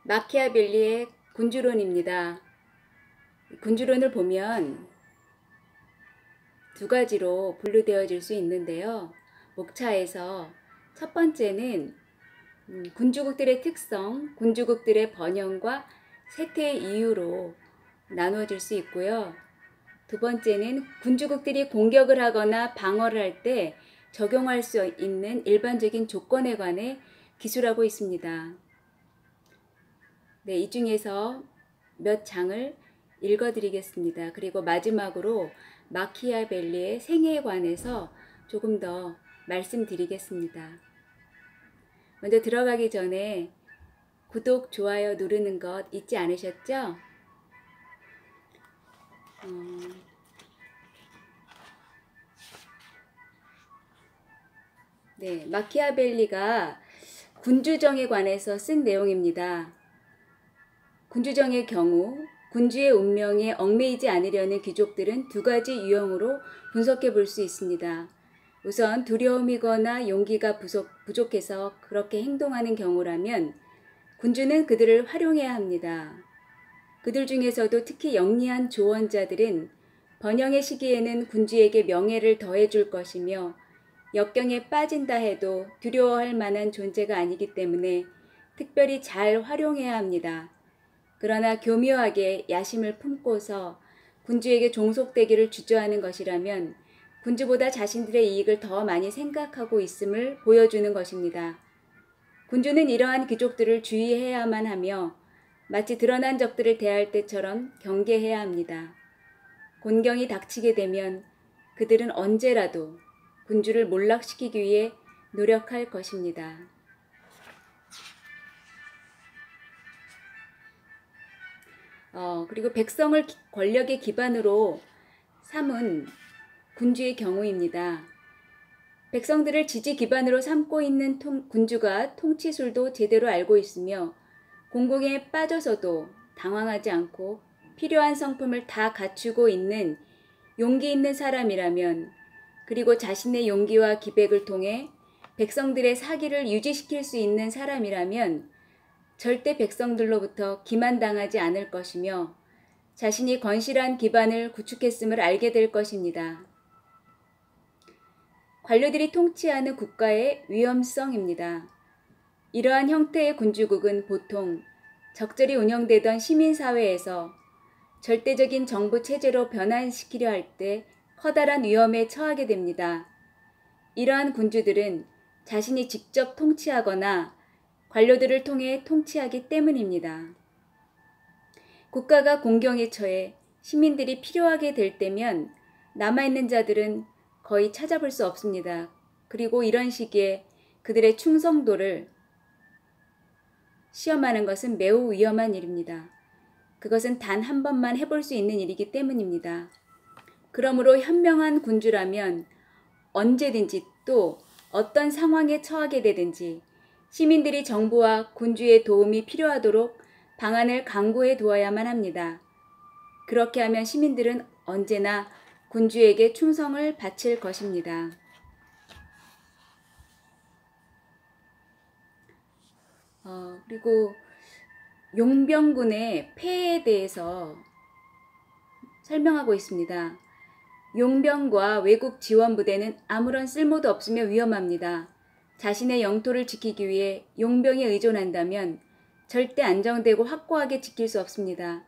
마키아벨리의 군주론입니다. 군주론을 보면 두 가지로 분류되어질 수 있는데요. 목차에서 첫 번째는 군주국들의 특성, 군주국들의 번영과 쇠퇴의 이유로 나누어질 수 있고요. 두 번째는 군주국들이 공격을 하거나 방어를 할 때 적용할 수 있는 일반적인 조건에 관해 기술하고 있습니다. 네, 이 중에서 몇 장을 읽어드리겠습니다. 그리고 마지막으로 마키아벨리의 생애에 관해서 조금 더 말씀드리겠습니다. 먼저 들어가기 전에 구독, 좋아요 누르는 것 잊지 않으셨죠? 네, 마키아벨리가 군주정에 관해서 쓴 내용입니다. 군주정의 경우 군주의 운명에 얽매이지 않으려는 귀족들은 두 가지 유형으로 분석해 볼 수 있습니다. 우선 두려움이거나 용기가 부족해서 그렇게 행동하는 경우라면 군주는 그들을 활용해야 합니다. 그들 중에서도 특히 영리한 조언자들은 번영의 시기에는 군주에게 명예를 더해줄 것이며 역경에 빠진다 해도 두려워할 만한 존재가 아니기 때문에 특별히 잘 활용해야 합니다. 그러나 교묘하게 야심을 품고서 군주에게 종속되기를 주저하는 것이라면 군주보다 자신들의 이익을 더 많이 생각하고 있음을 보여주는 것입니다. 군주는 이러한 귀족들을 주의해야만 하며 마치 드러난 적들을 대할 때처럼 경계해야 합니다. 곤경이 닥치게 되면 그들은 언제라도 군주를 몰락시키기 위해 노력할 것입니다. 그리고 백성을 권력의 기반으로 삼은 군주의 경우입니다. 백성들을 지지 기반으로 삼고 있는 군주가 통치술도 제대로 알고 있으며 공공에 빠져서도 당황하지 않고 필요한 성품을 다 갖추고 있는 용기 있는 사람이라면, 그리고 자신의 용기와 기백을 통해 백성들의 사기를 유지시킬 수 있는 사람이라면 절대 백성들로부터 기만당하지 않을 것이며 자신이 건실한 기반을 구축했음을 알게 될 것입니다. 관료들이 통치하는 국가의 위험성입니다. 이러한 형태의 군주국은 보통 적절히 운영되던 시민사회에서 절대적인 정부 체제로 변환시키려 할 때 커다란 위험에 처하게 됩니다. 이러한 군주들은 자신이 직접 통치하거나 관료들을 통해 통치하기 때문입니다. 국가가 공경에 처해 시민들이 필요하게 될 때면 남아있는 자들은 거의 찾아볼 수 없습니다. 그리고 이런 시기에 그들의 충성도를 시험하는 것은 매우 위험한 일입니다. 그것은 단 한 번만 해볼 수 있는 일이기 때문입니다. 그러므로 현명한 군주라면 언제든지 또 어떤 상황에 처하게 되든지 시민들이 정부와 군주의 도움이 필요하도록 방안을 강구해 두어야만 합니다. 그렇게 하면 시민들은 언제나 군주에게 충성을 바칠 것입니다. 그리고 용병군의 폐해에 대해서 설명하고 있습니다. 용병과 외국 지원부대는 아무런 쓸모도 없으며 위험합니다. 자신의 영토를 지키기 위해 용병에 의존한다면 절대 안정되고 확고하게 지킬 수 없습니다.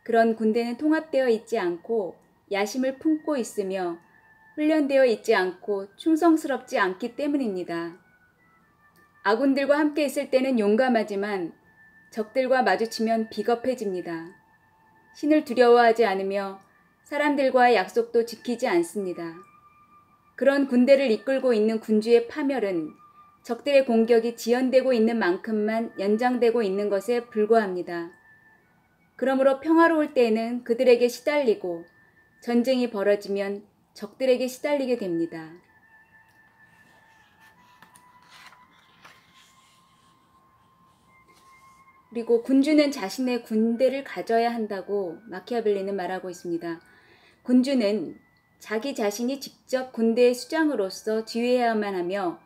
그런 군대는 통합되어 있지 않고 야심을 품고 있으며 훈련되어 있지 않고 충성스럽지 않기 때문입니다. 아군들과 함께 있을 때는 용감하지만 적들과 마주치면 비겁해집니다. 신을 두려워하지 않으며 사람들과의 약속도 지키지 않습니다. 그런 군대를 이끌고 있는 군주의 파멸은 적들의 공격이 지연되고 있는 만큼만 연장되고 있는 것에 불과합니다. 그러므로 평화로울 때에는 그들에게 시달리고 전쟁이 벌어지면 적들에게 시달리게 됩니다. 그리고 군주는 자신의 군대를 가져야 한다고 마키아벨리는 말하고 있습니다. 군주는 자기 자신이 직접 군대의 수장으로서 지휘해야만 하며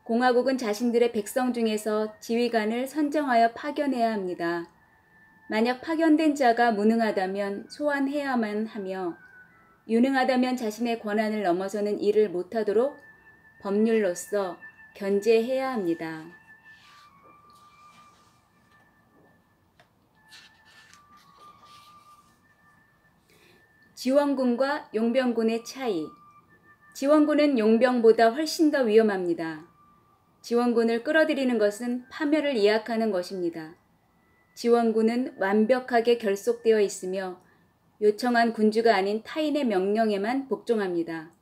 공화국은 자신들의 백성 중에서 지휘관을 선정하여 파견해야 합니다. 만약 파견된 자가 무능하다면 소환해야만 하며 유능하다면 자신의 권한을 넘어서는 일을 못하도록 법률로서 견제해야 합니다. 지원군과 용병군의 차이. 지원군은 용병보다 훨씬 더 위험합니다. 지원군을 끌어들이는 것은 파멸을 예약하는 것입니다. 지원군은 완벽하게 결속되어 있으며 요청한 군주가 아닌 타인의 명령에만 복종합니다.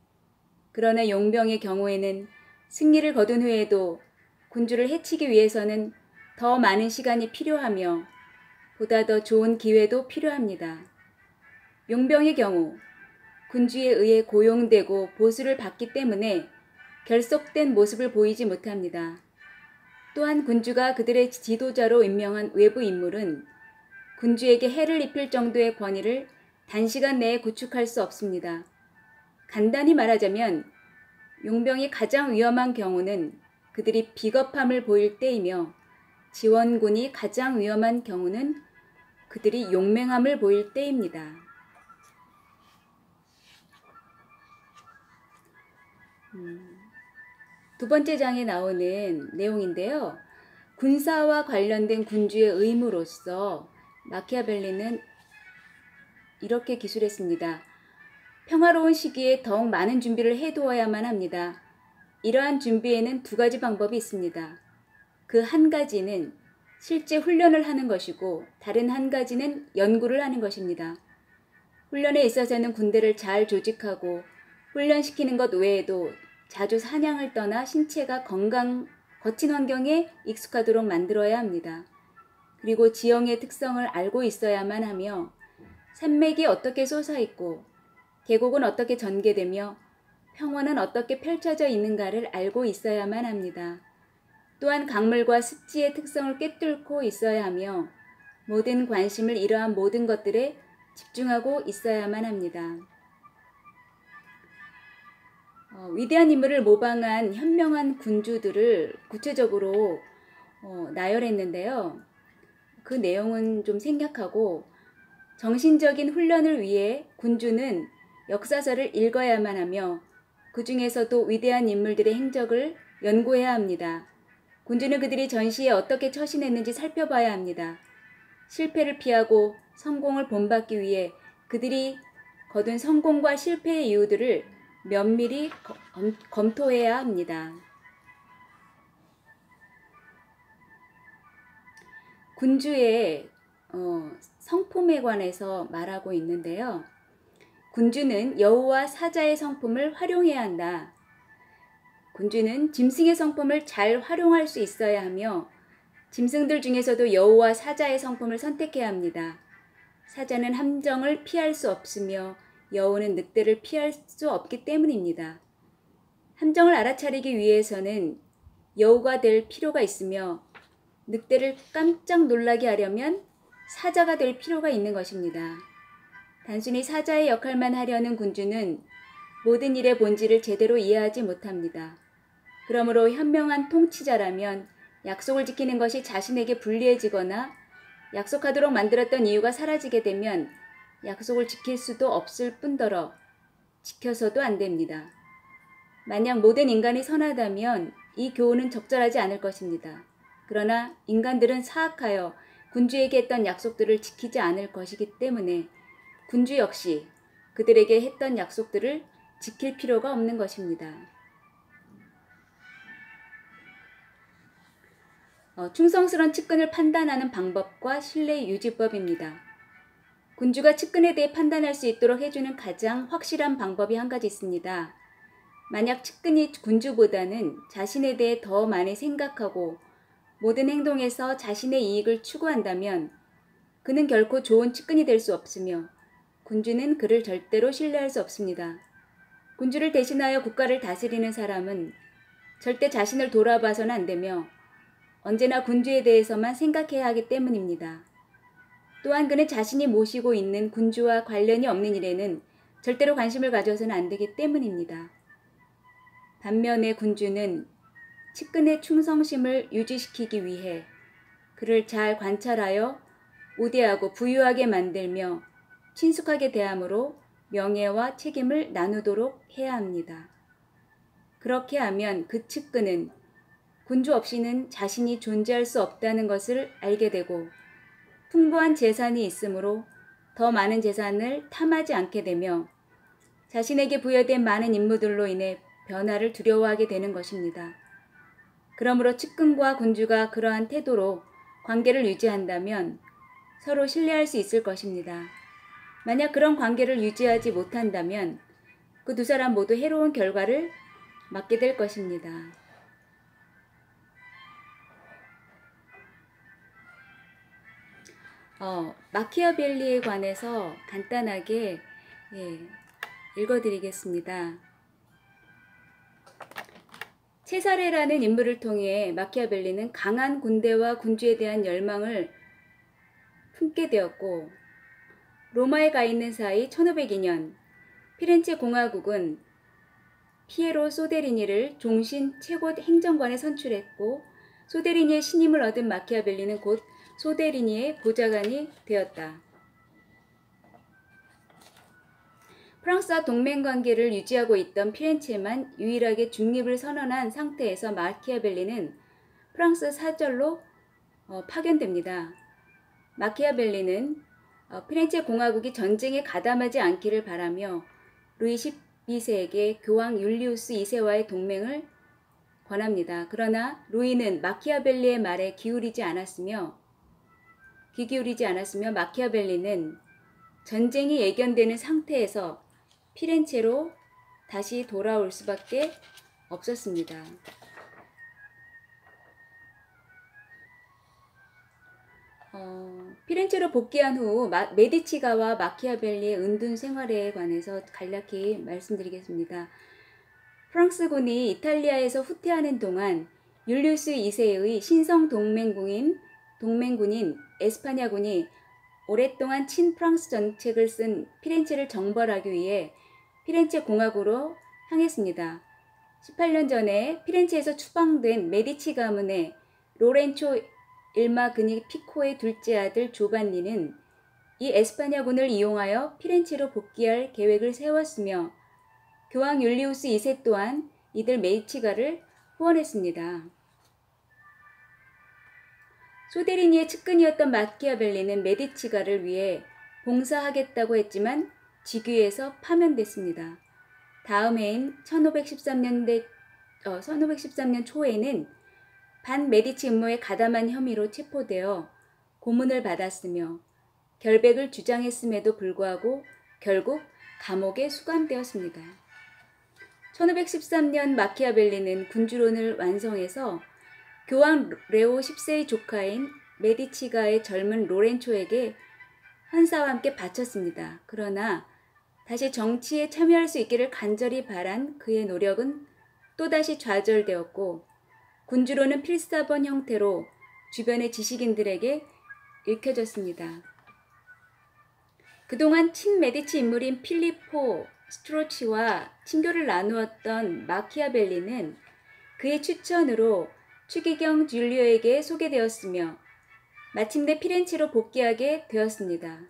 그러나 용병의 경우에는 승리를 거둔 후에도 군주를 해치기 위해서는 더 많은 시간이 필요하며 보다 더 좋은 기회도 필요합니다. 용병의 경우 군주에 의해 고용되고 보수를 받기 때문에 결속된 모습을 보이지 못합니다. 또한 군주가 그들의 지도자로 임명한 외부 인물은 군주에게 해를 입힐 정도의 권위를 단시간 내에 구축할 수 없습니다. 간단히 말하자면 용병이 가장 위험한 경우는 그들이 비겁함을 보일 때이며 지원군이 가장 위험한 경우는 그들이 용맹함을 보일 때입니다. 두 번째 장에 나오는 내용인데요. 군사와 관련된 군주의 의무로서 마키아벨리는 이렇게 기술했습니다. 평화로운 시기에 더욱 많은 준비를 해두어야만 합니다. 이러한 준비에는 두 가지 방법이 있습니다. 그 한 가지는 실제 훈련을 하는 것이고 다른 한 가지는 연구를 하는 것입니다. 훈련에 있어서는 군대를 잘 조직하고 훈련시키는 것 외에도 자주 사냥을 떠나 신체가 거친 환경에 익숙하도록 만들어야 합니다. 그리고 지형의 특성을 알고 있어야만 하며 산맥이 어떻게 솟아있고 계곡은 어떻게 전개되며 평원은 어떻게 펼쳐져 있는가를 알고 있어야만 합니다. 또한 강물과 습지의 특성을 꿰뚫고 있어야 하며 모든 관심을 이러한 모든 것들에 집중하고 있어야만 합니다. 위대한 인물을 모방한 현명한 군주들을 구체적으로 나열했는데요. 그 내용은 좀 생략하고 정신적인 훈련을 위해 군주는 역사서를 읽어야만 하며 그 중에서도 위대한 인물들의 행적을 연구해야 합니다. 군주는 그들이 전시에 어떻게 처신했는지 살펴봐야 합니다. 실패를 피하고 성공을 본받기 위해 그들이 거둔 성공과 실패의 이유들을 면밀히 검토해야 합니다. 군주의 성품에 관해서 말하고 있는데요. 군주는 여우와 사자의 성품을 활용해야 한다. 군주는 짐승의 성품을 잘 활용할 수 있어야 하며 짐승들 중에서도 여우와 사자의 성품을 선택해야 합니다. 사자는 함정을 피할 수 없으며 여우는 늑대를 피할 수 없기 때문입니다. 함정을 알아차리기 위해서는 여우가 될 필요가 있으며 늑대를 깜짝 놀라게 하려면 사자가 될 필요가 있는 것입니다. 단순히 사자의 역할만 하려는 군주는 모든 일의 본질을 제대로 이해하지 못합니다. 그러므로 현명한 통치자라면 약속을 지키는 것이 자신에게 불리해지거나 약속하도록 만들었던 이유가 사라지게 되면 약속을 지킬 수도 없을 뿐더러 지켜서도 안 됩니다. 만약 모든 인간이 선하다면 이 교훈은 적절하지 않을 것입니다. 그러나 인간들은 사악하여 군주에게 했던 약속들을 지키지 않을 것이기 때문에 군주 역시 그들에게 했던 약속들을 지킬 필요가 없는 것입니다. 충성스러운 측근을 판단하는 방법과 신뢰 유지법입니다. 군주가 측근에 대해 판단할 수 있도록 해주는 가장 확실한 방법이 한 가지 있습니다. 만약 측근이 군주보다는 자신에 대해 더 많이 생각하고 모든 행동에서 자신의 이익을 추구한다면 그는 결코 좋은 측근이 될 수 없으며 군주는 그를 절대로 신뢰할 수 없습니다. 군주를 대신하여 국가를 다스리는 사람은 절대 자신을 돌아봐서는 안 되며 언제나 군주에 대해서만 생각해야 하기 때문입니다. 또한 그는 자신이 모시고 있는 군주와 관련이 없는 일에는 절대로 관심을 가져서는 안 되기 때문입니다. 반면에 군주는 측근의 충성심을 유지시키기 위해 그를 잘 관찰하여 우대하고 부유하게 만들며 친숙하게 대함으로 명예와 책임을 나누도록 해야 합니다. 그렇게 하면 그 측근은 군주 없이는 자신이 존재할 수 없다는 것을 알게 되고 풍부한 재산이 있으므로 더 많은 재산을 탐하지 않게 되며 자신에게 부여된 많은 임무들로 인해 변화를 두려워하게 되는 것입니다. 그러므로 측근과 군주가 그러한 태도로 관계를 유지한다면 서로 신뢰할 수 있을 것입니다. 만약 그런 관계를 유지하지 못한다면 그 두 사람 모두 해로운 결과를 맞게 될 것입니다. 마키아벨리에 관해서 간단하게 읽어드리겠습니다. 체사레라는 인물을 통해 마키아벨리는 강한 군대와 군주에 대한 열망을 품게 되었고, 로마에 가 있는 사이 1502년 피렌체 공화국은 피에로 소데리니를 종신 최고 행정관에 선출했고, 소데리니의 신임을 얻은 마키아벨리는 곧 소데리니의 보좌관이 되었다. 프랑스와 동맹관계를 유지하고 있던 피렌체만 유일하게 중립을 선언한 상태에서 마키아벨리는 프랑스 사절로 파견됩니다. 마키아벨리는 피렌체 공화국이 전쟁에 가담하지 않기를 바라며 루이 12세에게 교황 율리우스 2세와의 동맹을 권합니다. 그러나 루이는 마키아벨리의 말에 귀 기울이지 않았으며 마키아벨리는 전쟁이 예견되는 상태에서 피렌체로 다시 돌아올 수밖에 없었습니다. 피렌체로 복귀한 후 메디치가와 마키아벨리의 은둔 생활에 관해서 간략히 말씀드리겠습니다. 프랑스군이 이탈리아에서 후퇴하는 동안 율리우스 2세의 신성 동맹군인 에스파냐군이 오랫동안 친프랑스 정책을 쓴 피렌체를 정벌하기 위해 피렌체 공화국으로 향했습니다. 18년 전에 피렌체에서 추방된 메디치 가문의 로렌초 일마그니 피코의 둘째 아들 조반니는 이 에스파냐군을 이용하여 피렌체로 복귀할 계획을 세웠으며 교황 율리우스 2세 또한 이들 메디치가를 후원했습니다. 소데리니의 측근이었던 마키아벨리는 메디치가를 위해 봉사하겠다고 했지만 직위에서 파면됐습니다. 다음 해인 1513년 초에는 반 메디치 음모에 가담한 혐의로 체포되어 고문을 받았으며 결백을 주장했음에도 불구하고 결국 감옥에 수감되었습니다. 1513년 마키아벨리는 군주론을 완성해서 교황 레오 10세의 조카인 메디치가의 젊은 로렌초에게 헌사와 함께 바쳤습니다. 그러나 다시 정치에 참여할 수 있기를 간절히 바란 그의 노력은 또다시 좌절되었고 군주론은 필사본 형태로 주변의 지식인들에게 읽혀졌습니다. 그동안 친메디치 인물인 필리포 스트로치와 친교를 나누었던 마키아벨리는 그의 추천으로 추기경 줄리오에게 소개되었으며 마침내 피렌체로 복귀하게 되었습니다.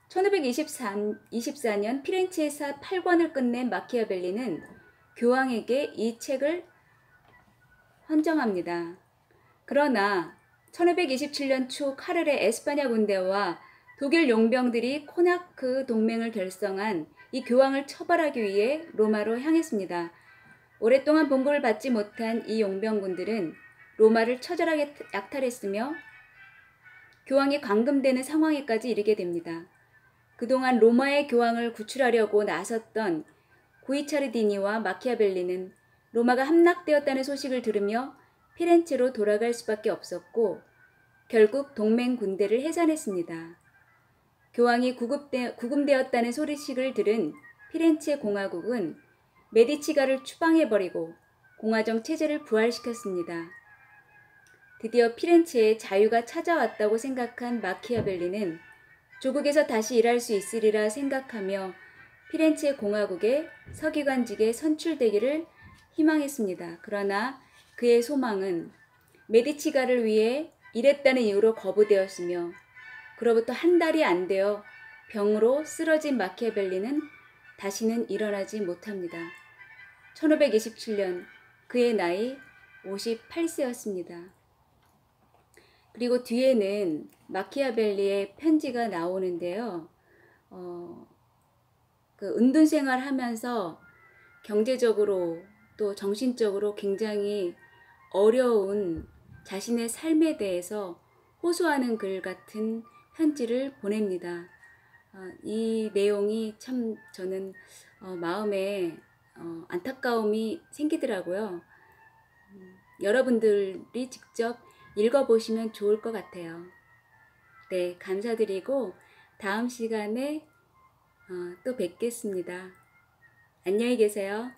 1524년 피렌체에서 8권을 끝낸 마키아벨리는 교황에게 이 책을 헌정합니다. 그러나 1527년 초 카를의 에스파냐 군대와 독일 용병들이 코나크 동맹을 결성한 이 교황을 처벌하기 위해 로마로 향했습니다. 오랫동안 봉급을 받지 못한 이 용병군들은 로마를 처절하게 약탈했으며 교황이 감금되는 상황에까지 이르게 됩니다. 그동안 로마의 교황을 구출하려고 나섰던 구이차르디니와 마키아벨리는 로마가 함락되었다는 소식을 들으며 피렌체로 돌아갈 수밖에 없었고 결국 동맹 군대를 해산했습니다. 교황이 구금되었다는 소식을 들은 피렌체 공화국은 메디치가를 추방해버리고 공화정 체제를 부활시켰습니다. 드디어 피렌체에 자유가 찾아왔다고 생각한 마키아벨리는 조국에서 다시 일할 수 있으리라 생각하며 피렌체 공화국의 서기관직에 선출되기를 희망했습니다. 그러나 그의 소망은 메디치가를 위해 일했다는 이유로 거부되었으며 그로부터 한 달이 안 되어 병으로 쓰러진 마키아벨리는 다시는 일어나지 못합니다. 1527년 그의 나이 58세였습니다. 그리고 뒤에는 마키아벨리의 편지가 나오는데요. 그 은둔 생활하면서 경제적으로 또 정신적으로 굉장히 어려운 자신의 삶에 대해서 호소하는 글 같은 편지를 보냅니다. 이 내용이 참 저는 마음에 안타까움이 생기더라고요. 여러분들이 직접 읽어보시면 좋을 것 같아요. 네, 감사드리고 다음 시간에 또 뵙겠습니다. 안녕히 계세요.